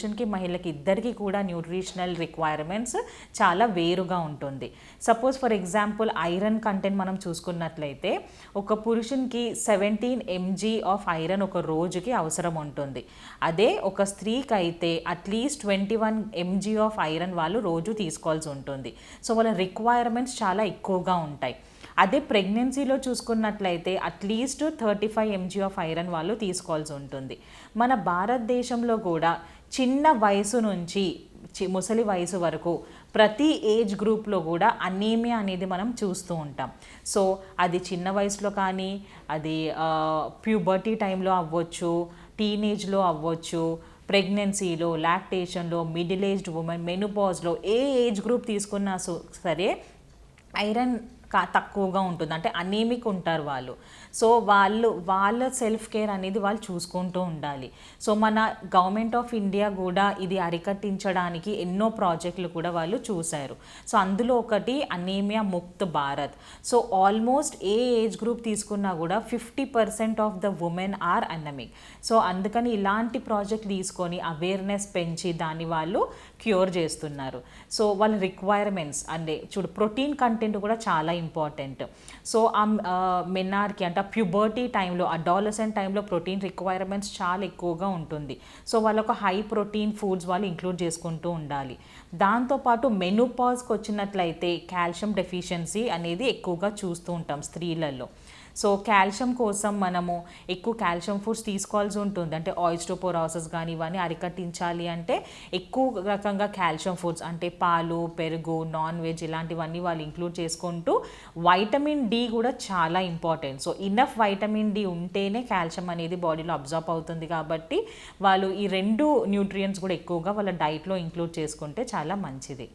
పురుషునికి మహిళకి ఇద్దరికి కూడా న్యూట్రిషనల్ రిక్వైర్మెంట్స్ చాలా వేరుగా ఉంటుంది. Suppose for example iron content మనం చూసుకున్నట్లయితే ఒక పురుషునికి 17 mg ఆఫ్ ఐరన్ ఒక రోజుకి అవసరం ఉంటుంది. అదే ఒక స్త్రీకి అయితే అట్లీస్ట్ 21 mg ఆఫ్ ఐరన్ వాళ్ళు రోజు తీసుకోవాల్సి ఉంటుంది. సో వాళ్ళ రిక్వైర్మెంట్స్ చాలా ఎక్కువగా ఉంటాయి. అదే ప్రెగ్నెన్సీలో చూసుకున్నట్లయితే అట్లీస్ట్ 35 mg ఆఫ్ ఐరన్ వాళ్ళు తీసుకోవాల్సి ఉంటుంది. మన భారతదేశంలో కూడా చిన్న వయసు నుంచి ముసలి వయసు వరకు ప్రతి ఏజ్ గ్రూప్లో కూడా అనీమియా అనేది మనం చూస్తూ ఉంటాం. సో అది చిన్న వయసులో కానీ, అది ప్యూబర్టీ టైంలో అవ్వచ్చు, టీనేజ్లో అవ్వచ్చు, ప్రెగ్నెన్సీలో, లాక్టేషన్లో, మిడిల్ ఏజ్డ్ ఉమెన్, మెనోపాజ్లో ఏ ఏజ్ గ్రూప్ తీసుకున్నా సరే ఐరన్ తక్కువగా ఉంటుంది, అంటే అనీమిక్ ఉంటారు వాళ్ళు. సో వాళ్ళ సెల్ఫ్ కేర్ అనేది వాళ్ళు చూసుకుంటూ ఉండాలి. సో మన గవర్నమెంట్ ఆఫ్ ఇండియా కూడా ఇది అరికట్టించడానికి ఎన్నో ప్రాజెక్టులు కూడా వాళ్ళు చూశారు. సో అందులో ఒకటి anaemia Mukt Bharat. So almost a age group తీసుకున్నా కూడా 50% of the women are anaemic. So అందుకని ఇలాంటి ప్రాజెక్ట్ తీసుకొని అవేర్నెస్ పెంచి దాన్ని వాళ్ళు క్యూర్ చేస్తున్నారు. సో వాళ్ళ రిక్వైర్మెంట్స్ అంటే చూడు, ప్రోటీన్ కంటెంట్ కూడా చాలా ఇంపార్టెంట్. సో మెనార్కి అంటే ప్యూబర్టీ టైంలో, అడాలసెంట్ టైంలో ప్రోటీన్ రిక్వైర్మెంట్స్ చాలా ఎక్కువగా ఉంటుంది. సో వాళ్ళొక హై ప్రోటీన్ ఫుడ్స్ వాళ్ళు ఇంక్లూడ్ చేసుకుంటూ ఉండాలి. దాంతోపాటు మెనోపాజ్కి వచ్చినట్లయితే కాల్షియం డెఫిషియన్సీ అనేది ఎక్కువగా చూస్తూ ఉంటాం స్త్రీలలో. సో కాల్షియం కోసం మనము ఎక్కువ కాల్షియం ఫుడ్స్ తీసుకోవాల్సి ఉంటుంది. అంటే ఆస్టియోపోరోసిస్ కానీ ఇవన్నీ అరికట్టించాలి అంటే ఎక్కువ రకంగా కాల్షియం ఫుడ్స్ అంటే పాలు, పెరుగు, నాన్ వెజ్ ఇలాంటివన్నీ వాళ్ళు ఇంక్లూడ్ చేసుకుంటూ, వైటమిన్ డి కూడా చాలా important. So enough vitamin D ఉంటేనే కాల్షియం అనేది బాడీలో అబ్జార్బ్ అవుతుంది. కాబట్టి వాళ్ళు ఈ 2 న్యూట్రియంట్స్ కూడా ఎక్కువగా వాళ్ళ డైట్లో ఇంక్లూడ్ చేసుకుంటే చాలా మంచిది.